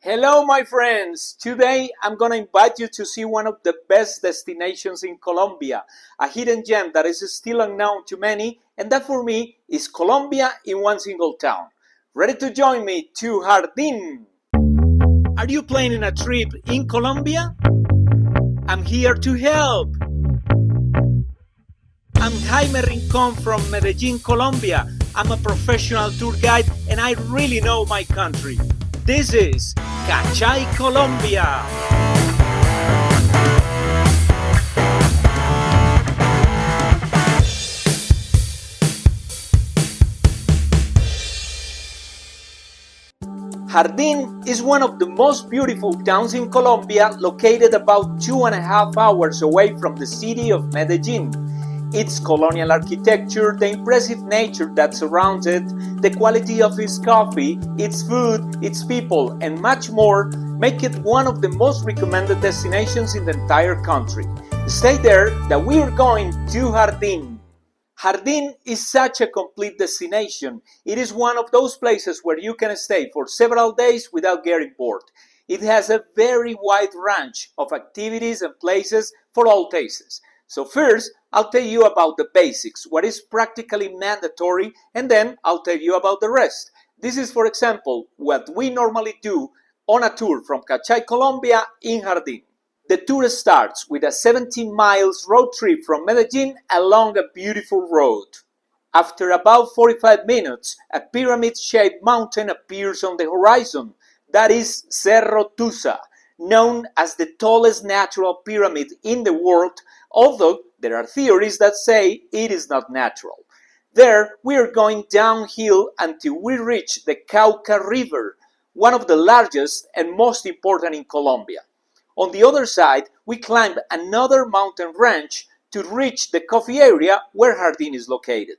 Hello my friends! Today I'm gonna invite you to see one of the best destinations in Colombia, a hidden gem that is still unknown to many, and that for me is Colombia in one single town. Ready to join me to Jardín? Are you planning a trip in Colombia? I'm here to help! I'm Jaime Rincón from Medellín, Colombia. I'm a professional tour guide and I really know my country. This is Kachay Colombia. Jardín is one of the most beautiful towns in Colombia, located about 2.5 hours away from the city of Medellín. Its colonial architecture, the impressive nature that surrounds it, the quality of its coffee, its food, its people, and much more make it one of the most recommended destinations in the entire country. Stay there that we are going to Jardín. Jardín is such a complete destination. It is one of those places where you can stay for several days without getting bored. It has a very wide range of activities and places for all tastes. So first, I'll tell you about the basics, what is practically mandatory, and then I'll tell you about the rest. This is, for example, what we normally do on a tour from Kachay Colombia in Jardín. The tour starts with a 17 miles road trip from Medellín along a beautiful road. After about 45 minutes, a pyramid-shaped mountain appears on the horizon. That is Cerro Tusa, known as the tallest natural pyramid in the world, although there are theories that say it is not natural. There, we are going downhill until we reach the Cauca River, one of the largest and most important in Colombia. On the other side, we climb another mountain range to reach the coffee area where Jardín is located.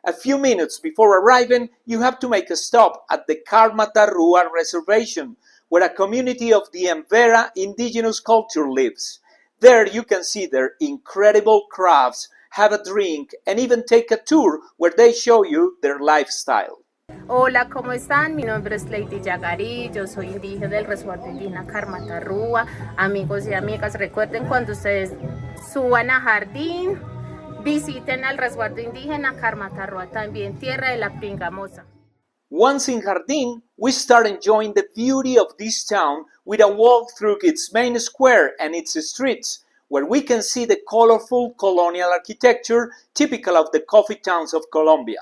A few minutes before arriving, you have to make a stop at the Carmatarrua Reservation, where a community of the Embera indigenous culture lives. There you can see their incredible crafts, have a drink, and even take a tour where they show you their lifestyle. Hola, ¿cómo están? Mi nombre es Lady Yagarí, yo soy indígena del resguardo indígena Carmatarrúa. Amigos y amigas, recuerden cuando ustedes suban a Jardín, visiten al resguardo indígena Carmatarrúa, también tierra de la pringamosa. Once in Jardín, we start enjoying the beauty of this town with a walk through its main square and its streets, where we can see the colorful colonial architecture typical of the coffee towns of Colombia.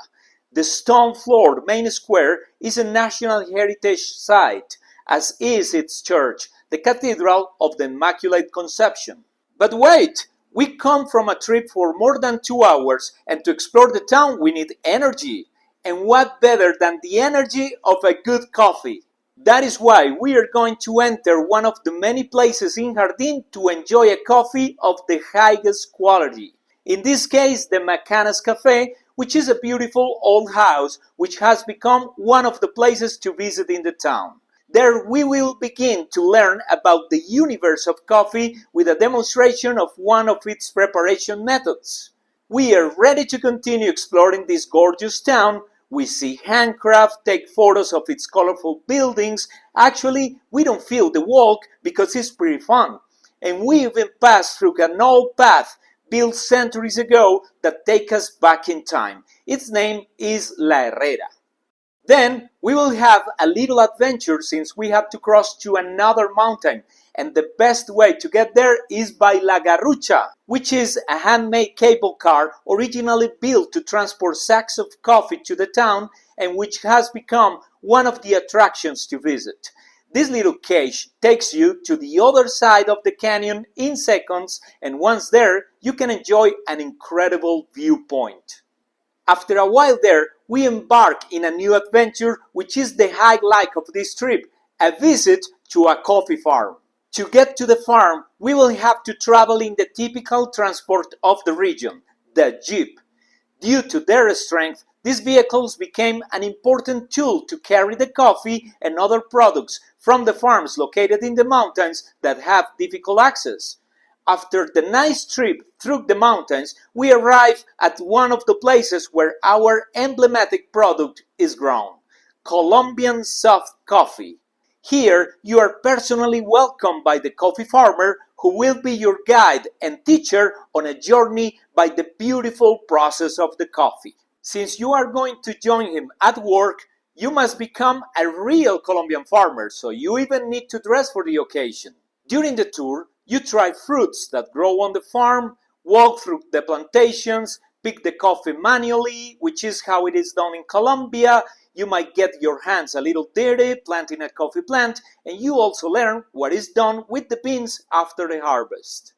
The stone-floored main square is a National Heritage Site, as is its church, the Cathedral of the Immaculate Conception. But wait! We come from a trip for more than 2 hours, and to explore the town we need energy. And what better than the energy of a good coffee? That is why we are going to enter one of the many places in Jardín to enjoy a coffee of the highest quality. In this case, the Macanas Cafe, which is a beautiful old house which has become one of the places to visit in the town. There we will begin to learn about the universe of coffee with a demonstration of one of its preparation methods. We are ready to continue exploring this gorgeous town. We see handcraft, take photos of its colorful buildings. Actually, we don't feel the walk because it's pretty fun. And we even pass through an old path built centuries ago that take us back in time. Its name is La Herrera. Then we will have a little adventure since we have to cross to another mountain, and the best way to get there is by La Garrucha, which is a handmade cable car originally built to transport sacks of coffee to the town and which has become one of the attractions to visit. This little cage takes you to the other side of the canyon in seconds, and once there, you can enjoy an incredible viewpoint. After a while there, we embark in a new adventure, which is the highlight of this trip, a visit to a coffee farm. To get to the farm, we will have to travel in the typical transport of the region, the jeep. Due to their strength, these vehicles became an important tool to carry the coffee and other products from the farms located in the mountains that have difficult access. After the nice trip through the mountains, we arrive at one of the places where our emblematic product is grown, Colombian soft coffee. Here, you are personally welcomed by the coffee farmer who will be your guide and teacher on a journey by the beautiful process of the coffee. Since you are going to join him at work, you must become a real Colombian farmer, so you even need to dress for the occasion. During the tour, you try fruits that grow on the farm, walk through the plantations, pick the coffee manually, which is how it is done in Colombia. You might get your hands a little dirty planting a coffee plant, and you also learn what is done with the beans after the harvest.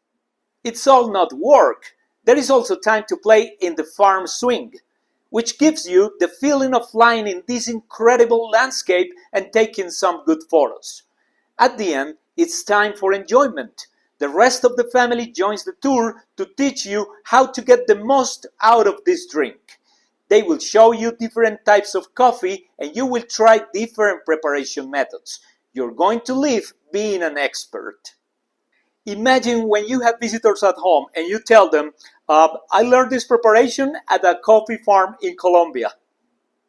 It's all not work. There is also time to play in the farm swing, which gives you the feeling of flying in this incredible landscape and taking some good photos. At the end, it's time for enjoyment. The rest of the family joins the tour to teach you how to get the most out of this drink. They will show you different types of coffee and you will try different preparation methods. You're going to leave being an expert. Imagine when you have visitors at home and you tell them, I learned this preparation at a coffee farm in Colombia.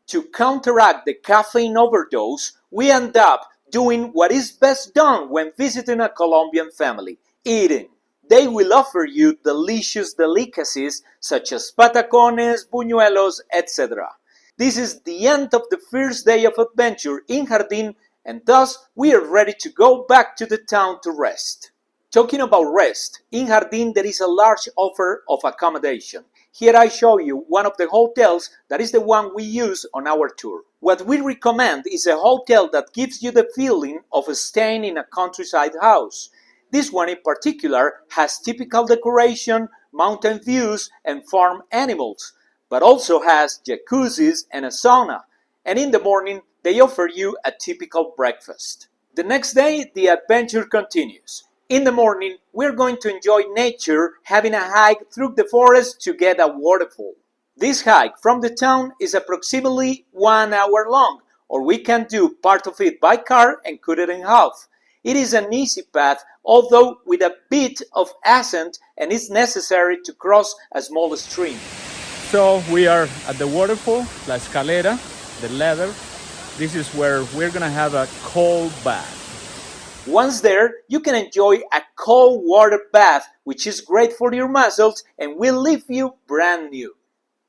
To counteract the caffeine overdose, we end up doing what is best done when visiting a Colombian family, eating. They will offer you delicious delicacies such as patacones, buñuelos, etc. This is the end of the first day of adventure in Jardín, and thus we are ready to go back to the town to rest. Talking about rest, in Jardín there is a large offer of accommodation. Here I show you one of the hotels that is the one we use on our tour. What we recommend is a hotel that gives you the feeling of staying in a countryside house. This one in particular has typical decoration, mountain views, and farm animals, but also has jacuzzis and a sauna. And in the morning, they offer you a typical breakfast. The next day, the adventure continues. In the morning, we're going to enjoy nature, having a hike through the forest to get a waterfall. This hike from the town is approximately 1 hour long, or we can do part of it by car and cut it in half. It is an easy path, although with a bit of ascent, and it's necessary to cross a small stream. So we are at the waterfall, La Escalera, the ladder. This is where we're gonna have a cold bath. Once there, you can enjoy a cold water bath, which is great for your muscles and will leave you brand new.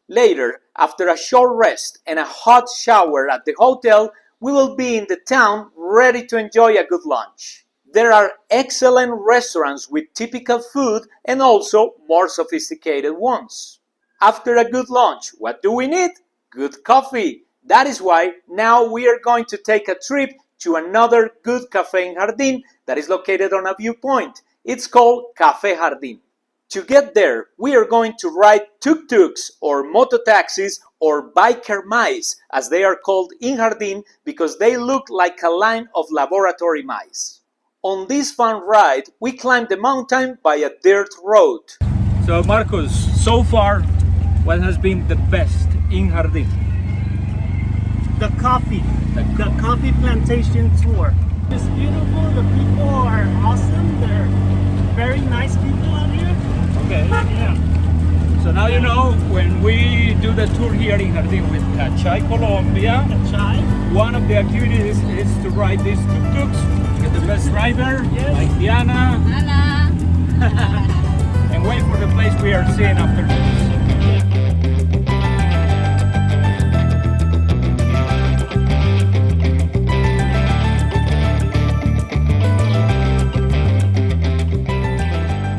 Later, after a short rest and a hot shower at the hotel, we will be in the town ready to enjoy a good lunch. There are excellent restaurants with typical food and also more sophisticated ones. After a good lunch, what do we need? Good coffee. That is why now we are going to take a trip to another good cafe in Jardín that is located on a viewpoint. It's called Café Jardín. To get there, we are going to ride tuk-tuks or mototaxis or biker mice, as they are called in Jardín because they look like a line of laboratory mice. On this fun ride, we climb the mountain by a dirt road. So Marcos, so far, what has been the best in Jardín? The coffee plantation tour. It's beautiful. The people are awesome. They're very nice people out here. Okay. Yeah. So now you know, when we do the tour here in Jardín with Kachay Colombia, Kachay. one of the activities is to ride these tuk-tuks, get the best driver, Yes. like Diana, and wait for the place we are seeing after this.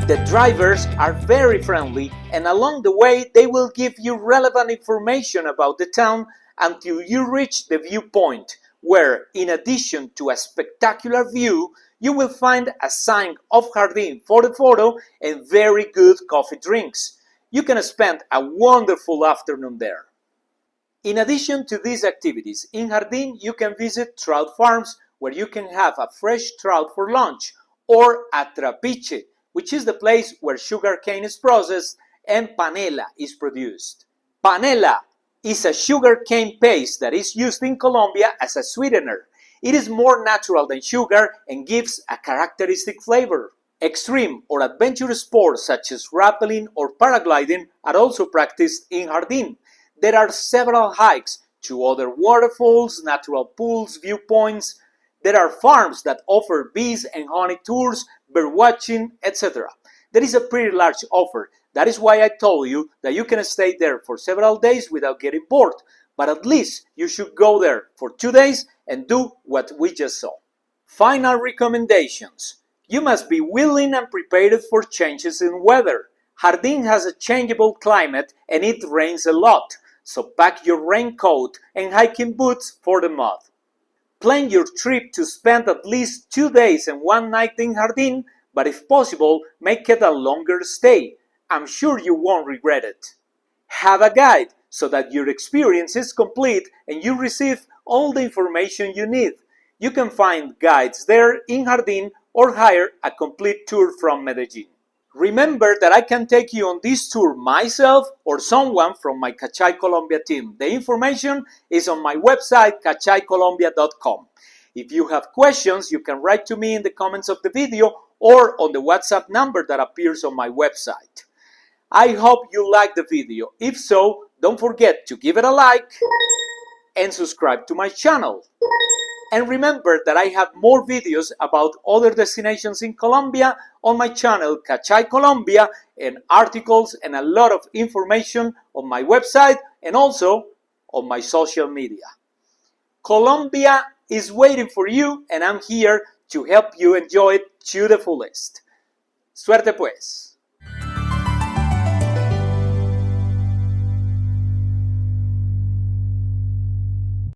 The drivers are very friendly, and along the way they will give you relevant information about the town until you reach the viewpoint, where, in addition to a spectacular view, you will find a sign of Jardín for the photo and very good coffee drinks. You can spend a wonderful afternoon there. In addition to these activities, in Jardín you can visit trout farms where you can have a fresh trout for lunch, or a trapiche, which is the place where sugarcane is processed and panela is produced. Panela is a sugarcane paste that is used in Colombia as a sweetener. It is more natural than sugar and gives a characteristic flavor. Extreme or adventurous sports such as rappelling or paragliding are also practiced in Jardín. There are several hikes to other waterfalls, natural pools, viewpoints. There are farms that offer bees and honey tours, bird watching, etc. There is a pretty large offer. That is why I told you that you can stay there for several days without getting bored, but at least you should go there for 2 days and do what we just saw. Final recommendations. You must be willing and prepared for changes in weather. Jardín has a changeable climate and it rains a lot, so pack your raincoat and hiking boots for the mud. Plan your trip to spend at least 2 days and 1 night in Jardín, but if possible, make it a longer stay. I'm sure you won't regret it. Have a guide so that your experience is complete and you receive all the information you need. You can find guides there in Jardín or hire a complete tour from Medellín. Remember that I can take you on this tour myself or someone from my Kachay Colombia team. The information is on my website kachaycolombia.com. If you have questions, you can write to me in the comments of the video or on the WhatsApp number that appears on my website. I hope you liked the video. If so, don't forget to give it a like and subscribe to my channel. And remember that I have more videos about other destinations in Colombia on my channel Kachay Colombia, and articles and a lot of information on my website and also on my social media. Colombia is waiting for you and I'm here to help you enjoy it to the fullest. Suerte pues!